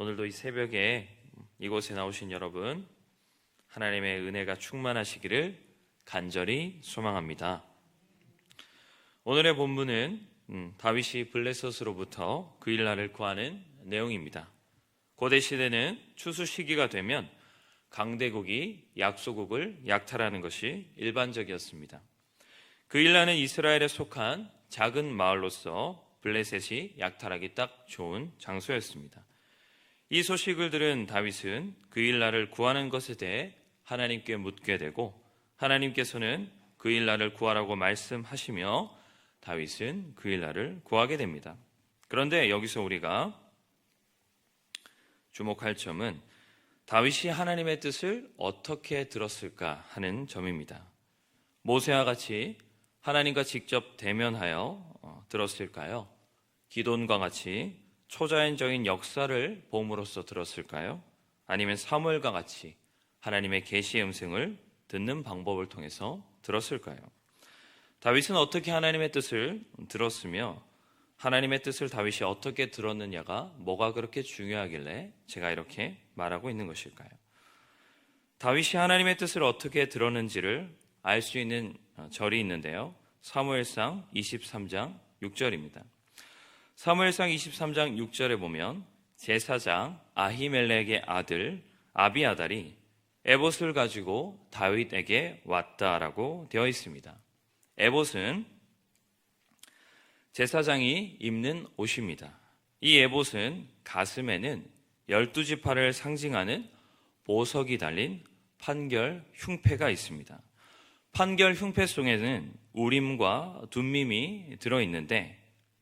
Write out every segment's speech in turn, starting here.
오늘도 이 새벽에 이곳에 나오신 여러분, 하나님의 은혜가 충만하시기를 간절히 소망합니다. 오늘의 본문은 다윗이 블레셋으로부터 그 일날을 구하는 내용입니다. 고대 시대는 추수 시기가 되면 강대국이 약소국을 약탈하는 것이 일반적이었습니다. 그 일날은 이스라엘에 속한 작은 마을로서 블레셋이 약탈하기 딱 좋은 장소였습니다. 이 소식을 들은 다윗은 그 일날을 구하는 것에 대해 하나님께 묻게 되고, 하나님께서는 그 일날을 구하라고 말씀하시며 다윗은 그 일날을 구하게 됩니다. 그런데 여기서 우리가 주목할 점은 다윗이 하나님의 뜻을 어떻게 들었을까 하는 점입니다. 모세와 같이 하나님과 직접 대면하여 들었을까요? 기돈과 같이 초자연적인 역사를 봄으로써 들었을까요? 아니면 사무엘과 같이 하나님의 계시의 음성을 듣는 방법을 통해서 들었을까요? 다윗은 어떻게 하나님의 뜻을 들었으며 하나님의 뜻을 다윗이 어떻게 들었느냐가 뭐가 그렇게 중요하길래 제가 이렇게 말하고 있는 것일까요? 다윗이 하나님의 뜻을 어떻게 들었는지를 알 수 있는 절이 있는데요. 사무엘상 23장 6절입니다. 사무엘상 23장 6절에 보면 제사장 아히멜렉의 아들 아비아달이 에봇을 가지고 다윗에게 왔다라고 되어 있습니다. 에봇은 제사장이 입는 옷입니다. 이 에봇은 가슴에는 12지파를 상징하는 보석이 달린 판결 흉패가 있습니다. 판결 흉패 속에는 우림과 둠밈이 들어있는데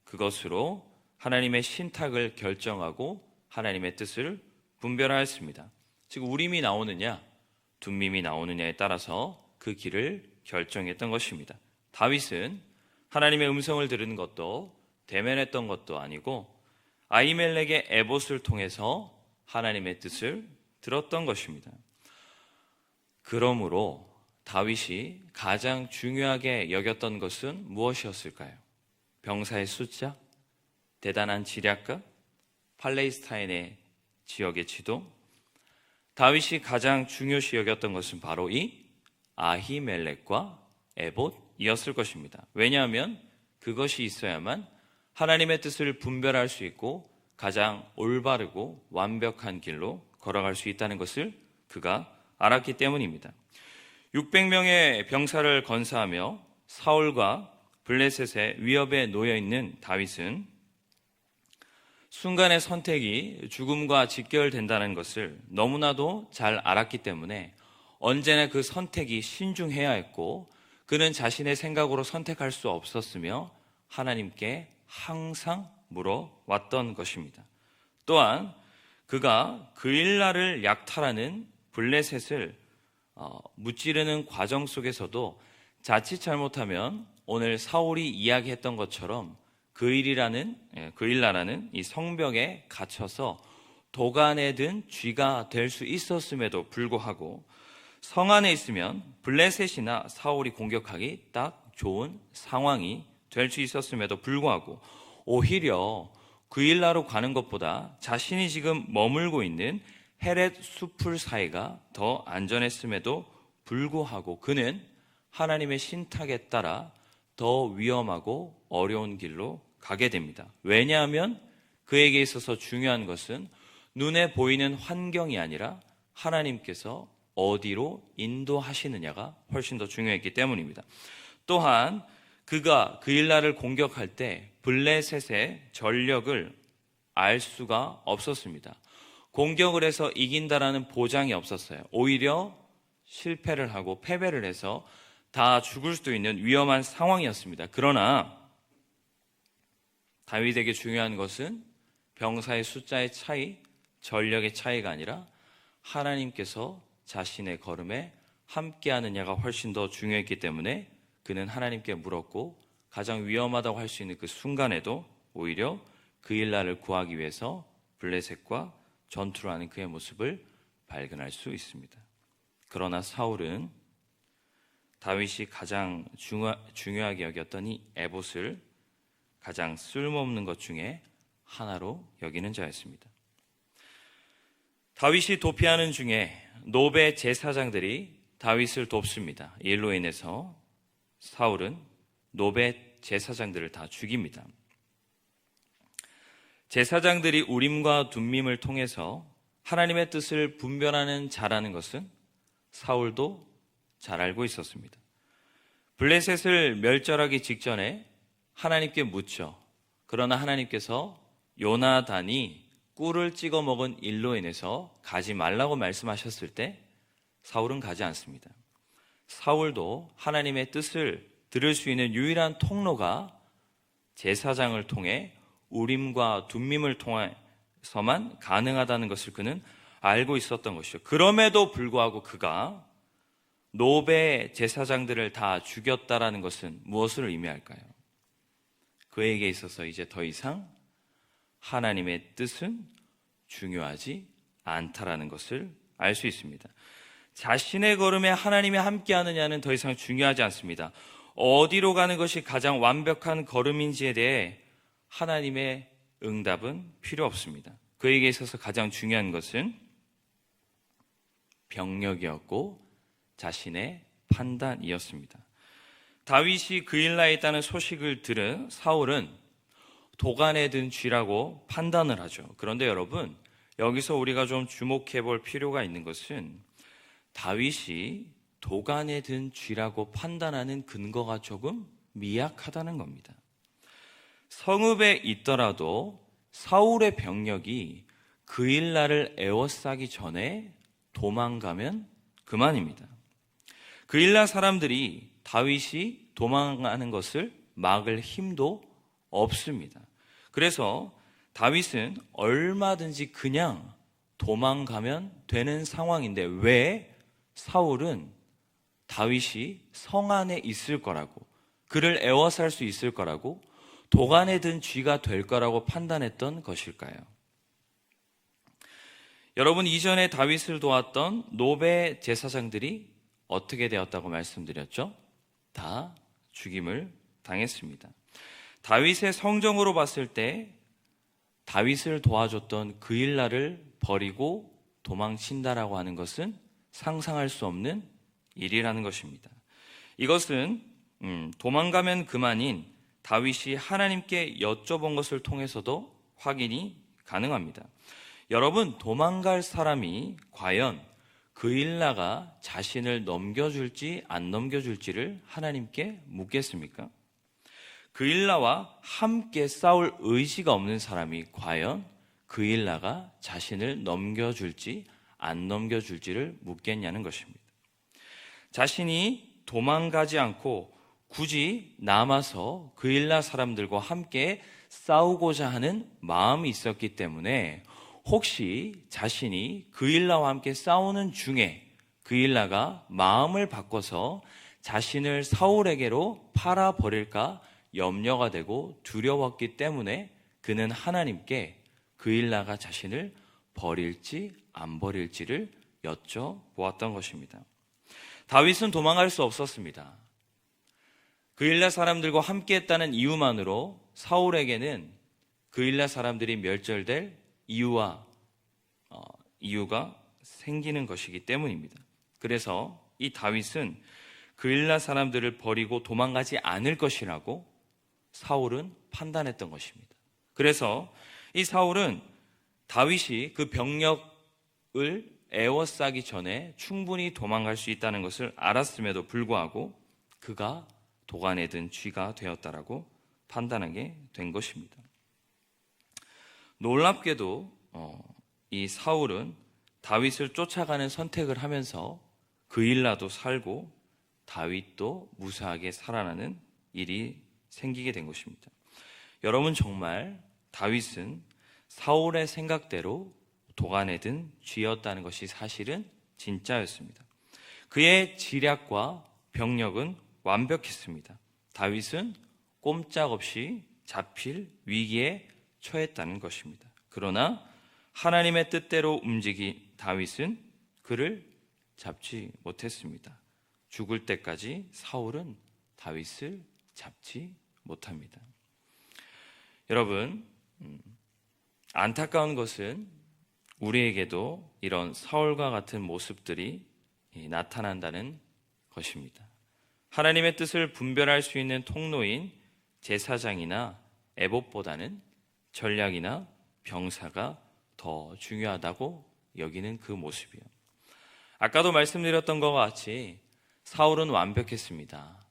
그것으로 하나님의 신탁을 결정하고 하나님의 뜻을 분별하였습니다. 즉 우림이 나오느냐 둠밈이 나오느냐에 따라서 그 길을 결정했던 것입니다. 다윗은 하나님의 음성을 들은 것도 대면했던 것도 아니고 아히멜렉의 에봇을 통해서 하나님의 뜻을 들었던 것입니다. 그러므로 다윗이 가장 중요하게 여겼던 것은 무엇이었을까요? 병사의 숫자, 대단한 지략가, 팔레스타인의 지역의 지도. 다윗이 가장 중요시 여겼던 것은 바로 이 아히멜렉과 에봇이었을 것입니다. 왜냐하면 그것이 있어야만 하나님의 뜻을 분별할 수 있고 가장 올바르고 완벽한 길로 걸어갈 수 있다는 것을 그가 알았기 때문입니다. 600명의 병사를 건사하며 사울과 블레셋의 위협에 놓여있는 다윗은 순간의 선택이 죽음과 직결된다는 것을 너무나도 잘 알았기 때문에 언제나 그 선택이 신중해야 했고 그는 자신의 생각으로 선택할 수 없었으며 하나님께 항상 물어왔던 것입니다. 또한 그가 그 일날을 약탈하는 블레셋을 무찌르는 과정 속에서도 자칫 잘못하면 오늘 사울이 이야기했던 것처럼 그 일나라는 이 성벽에 갇혀서 도간에 든 쥐가 될 수 있었음에도 불구하고 성 안에 있으면 블레셋이나 사울이 공격하기 딱 좋은 상황이 될 수 있었음에도 불구하고 오히려 그 일나로 가는 것보다 자신이 지금 머물고 있는 헤렛 숲풀 사이가 더 안전했음에도 불구하고 그는 하나님의 신탁에 따라 더 위험하고 어려운 길로 가게 됩니다. 왜냐하면 그에게 있어서 중요한 것은 눈에 보이는 환경이 아니라 하나님께서 어디로 인도하시느냐가 훨씬 더 중요했기 때문입니다. 또한 그가 그 일날을 공격할 때 블레셋의 전력을 알 수가 없었습니다. 공격을 해서 이긴다라는 보장이 없었어요. 오히려 실패를 하고 패배를 해서 다 죽을 수도 있는 위험한 상황이었습니다. 그러나 다윗에게 중요한 것은 병사의 숫자의 차이, 전력의 차이가 아니라 하나님께서 자신의 걸음에 함께하느냐가 훨씬 더 중요했기 때문에 그는 하나님께 물었고 가장 위험하다고 할 수 있는 그 순간에도 오히려 그 일날을 구하기 위해서 블레셋과 전투를 하는 그의 모습을 발견할 수 있습니다. 그러나 사울은 다윗이 가장 중요하게 여겼던 이 에봇을 가장 쓸모없는 것 중에 하나로 여기는 자였습니다. 다윗이 도피하는 중에 노베 제사장들이 다윗을 돕습니다. 이 일로 인해서 사울은 노베 제사장들을 다 죽입니다. 제사장들이 우림과 둠밈을 통해서 하나님의 뜻을 분별하는 자라는 것은 사울도 잘 알고 있었습니다. 블레셋을 멸절하기 직전에 하나님께 묻죠. 그러나 하나님께서 요나단이 꿀을 찍어 먹은 일로 인해서 가지 말라고 말씀하셨을 때 사울은 가지 않습니다. 사울도 하나님의 뜻을 들을 수 있는 유일한 통로가 제사장을 통해 우림과 둠밈을 통해서만 가능하다는 것을 그는 알고 있었던 것이죠. 그럼에도 불구하고 그가 노베 제사장들을 다 죽였다라는 것은 무엇을 의미할까요? 그에게 있어서 이제 더 이상 하나님의 뜻은 중요하지 않다라는 것을 알 수 있습니다. 자신의 걸음에 하나님이 함께하느냐는 더 이상 중요하지 않습니다. 어디로 가는 것이 가장 완벽한 걸음인지에 대해 하나님의 응답은 필요 없습니다. 그에게 있어서 가장 중요한 것은 병력이었고 자신의 판단이었습니다. 다윗이 그일라에 있다는 소식을 들은 사울은 도간에 든 쥐라고 판단을 하죠. 그런데 여러분, 여기서 우리가 좀 주목해 볼 필요가 있는 것은 다윗이 도간에 든 쥐라고 판단하는 근거가 조금 미약하다는 겁니다. 성읍에 있더라도 사울의 병력이 그일라를 에워싸기 전에 도망가면 그만입니다. 그일라 사람들이 다윗이 도망가는 것을 막을 힘도 없습니다. 그래서 다윗은 얼마든지 그냥 도망가면 되는 상황인데 왜 사울은 다윗이 성 안에 있을 거라고, 그를 에워쌀 수 있을 거라고, 도간에 든 쥐가 될 거라고 판단했던 것일까요? 여러분, 이전에 다윗을 도왔던 노베 제사장들이 어떻게 되었다고 말씀드렸죠? 다 죽임을 당했습니다. 다윗의 성정으로 봤을 때 다윗을 도와줬던 그일라를 버리고 도망친다라고 하는 것은 상상할 수 없는 일이라는 것입니다. 이것은 도망가면 그만인 다윗이 하나님께 여쭤본 것을 통해서도 확인이 가능합니다. 여러분, 도망갈 사람이 과연 그일라가 자신을 넘겨줄지 안 넘겨줄지를 하나님께 묻겠습니까? 그일라와 함께 싸울 의지가 없는 사람이 과연 그일라가 자신을 넘겨줄지 안 넘겨줄지를 묻겠냐는 것입니다. 자신이 도망가지 않고 굳이 남아서 그일라 사람들과 함께 싸우고자 하는 마음이 있었기 때문에 혹시 자신이 그일라와 함께 싸우는 중에 그일라가 마음을 바꿔서 자신을 사울에게로 팔아버릴까 염려가 되고 두려웠기 때문에 그는 하나님께 그일라가 자신을 버릴지 안 버릴지를 여쭤보았던 것입니다. 다윗은 도망갈 수 없었습니다. 그일라 사람들과 함께했다는 이유만으로 사울에게는 그일라 사람들이 멸절될 이유가 생기는 것이기 때문입니다. 그래서 이 다윗은 그일라 사람들을 버리고 도망가지 않을 것이라고 사울은 판단했던 것입니다. 그래서 이 사울은 다윗이 그 병력을 에워싸기 전에 충분히 도망갈 수 있다는 것을 알았음에도 불구하고 그가 도간에 든 쥐가 되었다라고 판단하게 된 것입니다. 놀랍게도 이 사울은 다윗을 쫓아가는 선택을 하면서 그일라도 살고 다윗도 무사하게 살아나는 일이 생기게 된 것입니다. 여러분, 정말 다윗은 사울의 생각대로 도간에 든 쥐였다는 것이 사실은 진짜였습니다. 그의 지략과 병력은 완벽했습니다. 다윗은 꼼짝없이 잡힐 위기에 처했다는 것입니다. 그러나 하나님의 뜻대로 움직인 다윗은 그를 잡지 못했습니다. 죽을 때까지 사울은 다윗을 잡지 못합니다. 여러분, 안타까운 것은 우리에게도 이런 사울과 같은 모습들이 나타난다는 것입니다. 하나님의 뜻을 분별할 수 있는 통로인 제사장이나 에봇보다는 전략이나 병사가 더 중요하다고 여기는 그 모습이요. 아까도 말씀드렸던 것과 같이 사울은 완벽했습니다.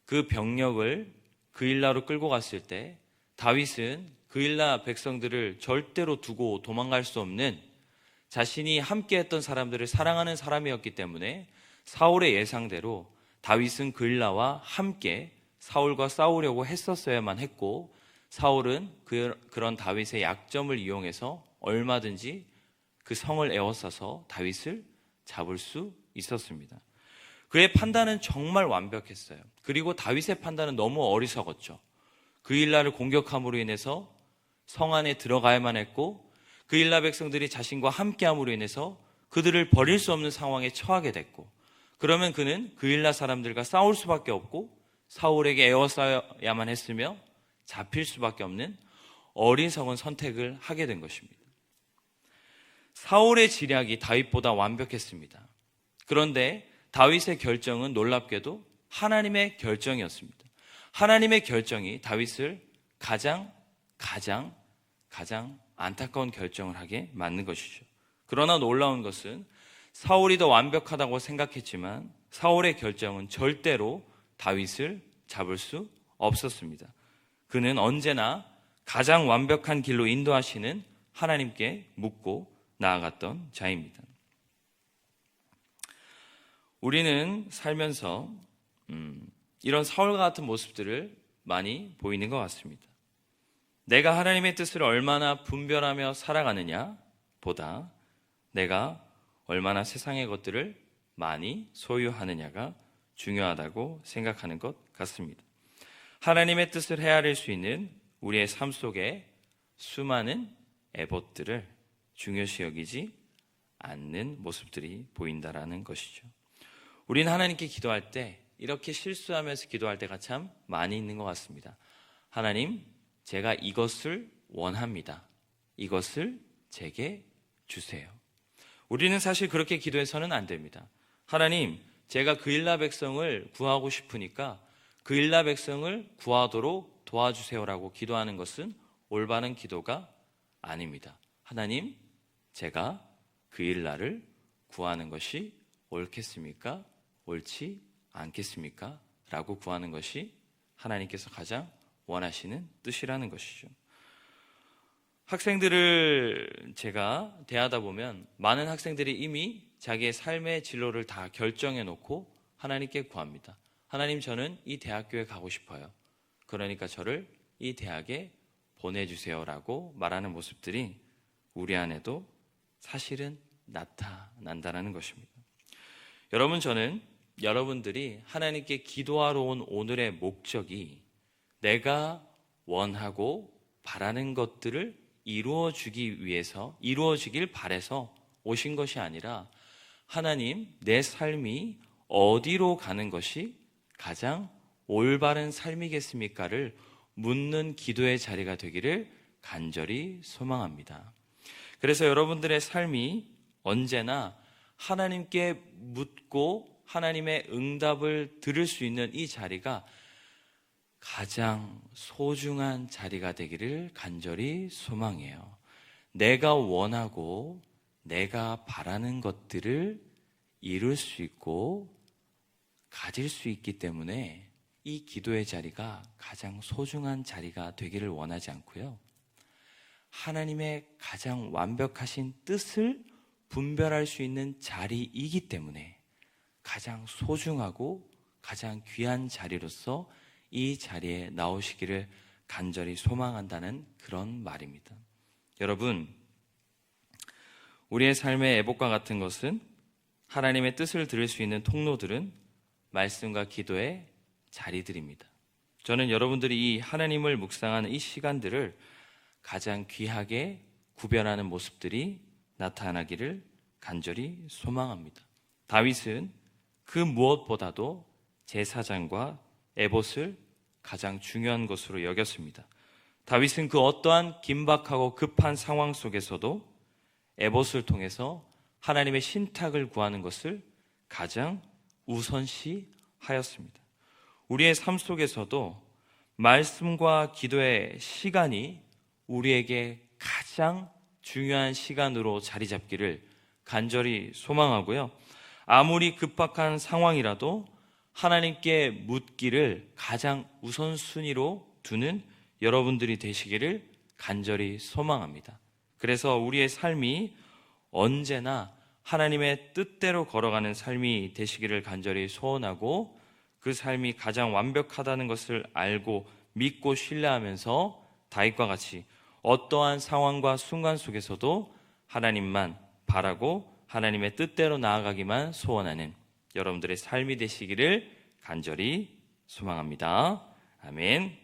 그 병력을 그일라로 끌고 갔을 때 다윗은 그일라 백성들을 절대로 두고 도망갈 수 없는 자신이 함께했던 사람들을 사랑하는 사람이었기 때문에 사울의 예상대로 다윗은 그일라와 함께 사울과 싸우려고 했었어야만 했고, 사울은 그런 다윗의 약점을 이용해서 얼마든지 그 성을 에워싸서 다윗을 잡을 수 있었습니다. 그의 판단은 정말 완벽했어요. 그리고 다윗의 판단은 너무 어리석었죠. 그일라를 공격함으로 인해서 성 안에 들어가야만 했고, 그일라 백성들이 자신과 함께함으로 인해서 그들을 버릴 수 없는 상황에 처하게 됐고, 그러면 그는 그일라 사람들과 싸울 수밖에 없고 사울에게 에워싸야만 했으며 잡힐 수밖에 없는 어리석은 선택을 하게 된 것입니다. 사울의 지략이 다윗보다 완벽했습니다. 그런데 다윗의 결정은 놀랍게도 하나님의 결정이었습니다. 하나님의 결정이 다윗을 가장 안타까운 결정을 하게 만든 것이죠. 그러나 놀라운 것은 사울이 더 완벽하다고 생각했지만 사울의 결정은 절대로 다윗을 잡을 수 없었습니다. 그는 언제나 가장 완벽한 길로 인도하시는 하나님께 묻고 나아갔던 자입니다. 우리는 살면서 이런 사울과 같은 모습들을 많이 보이는 것 같습니다. 내가 하나님의 뜻을 얼마나 분별하며 살아가느냐 보다 내가 얼마나 세상의 것들을 많이 소유하느냐가 중요하다고 생각하는 것 같습니다. 하나님의 뜻을 헤아릴 수 있는 우리의 삶 속에 수많은 에봇들을 중요시 여기지 않는 모습들이 보인다라는 것이죠. 우리는 하나님께 기도할 때 이렇게 실수하면서 기도할 때가 참 많이 있는 것 같습니다. 하나님, 제가 이것을 원합니다. 이것을 제게 주세요. 우리는 사실 그렇게 기도해서는 안 됩니다. 하나님, 제가 그일라 백성을 구하고 싶으니까 그일라 백성을 구하도록 도와주세요라고 기도하는 것은 올바른 기도가 아닙니다. 하나님, 제가 그일라를 구하는 것이 옳겠습니까? 옳지 않겠습니까? 라고 구하는 것이 하나님께서 가장 원하시는 뜻이라는 것이죠. 학생들을 제가 대하다 보면 많은 학생들이 이미 자기의 삶의 진로를 다 결정해 놓고 하나님께 구합니다. 하나님, 저는 이 대학교에 가고 싶어요. 그러니까 저를 이 대학에 보내주세요라고 말하는 모습들이 우리 안에도 사실은 나타난다는 것입니다. 여러분, 저는 여러분들이 하나님께 기도하러 온 오늘의 목적이 내가 원하고 바라는 것들을 이루어지길 바라서 오신 것이 아니라 하나님, 내 삶이 어디로 가는 것이 가장 올바른 삶이겠습니까를 묻는 기도의 자리가 되기를 간절히 소망합니다. 그래서 여러분들의 삶이 언제나 하나님께 묻고 하나님의 응답을 들을 수 있는 이 자리가 가장 소중한 자리가 되기를 간절히 소망해요. 내가 원하고 내가 바라는 것들을 이룰 수 있고 가질 수 있기 때문에 이 기도의 자리가 가장 소중한 자리가 되기를 원하지 않고요. 하나님의 가장 완벽하신 뜻을 분별할 수 있는 자리이기 때문에 가장 소중하고 가장 귀한 자리로서 이 자리에 나오시기를 간절히 소망한다는 그런 말입니다. 여러분, 우리의 삶의 에봇과 같은 것은 하나님의 뜻을 들을 수 있는 통로들은 말씀과 기도의 자리들입니다. 저는 여러분들이 이 하나님을 묵상하는 이 시간들을 가장 귀하게 구별하는 모습들이 나타나기를 간절히 소망합니다. 다윗은 그 무엇보다도 제사장과 에봇을 가장 중요한 것으로 여겼습니다. 다윗은 그 어떠한 긴박하고 급한 상황 속에서도 에봇을 통해서 하나님의 신탁을 구하는 것을 가장 우선시하였습니다. 우리의 삶 속에서도 말씀과 기도의 시간이 우리에게 가장 중요한 시간으로 자리 잡기를 간절히 소망하고요. 아무리 급박한 상황이라도 하나님께 묻기를 가장 우선순위로 두는 여러분들이 되시기를 간절히 소망합니다. 그래서 우리의 삶이 언제나 하나님의 뜻대로 걸어가는 삶이 되시기를 간절히 소원하고, 그 삶이 가장 완벽하다는 것을 알고 믿고 신뢰하면서 다윗과 같이 어떠한 상황과 순간 속에서도 하나님만 바라고 하나님의 뜻대로 나아가기만 소원하는 여러분들의 삶이 되시기를 간절히 소망합니다. 아멘.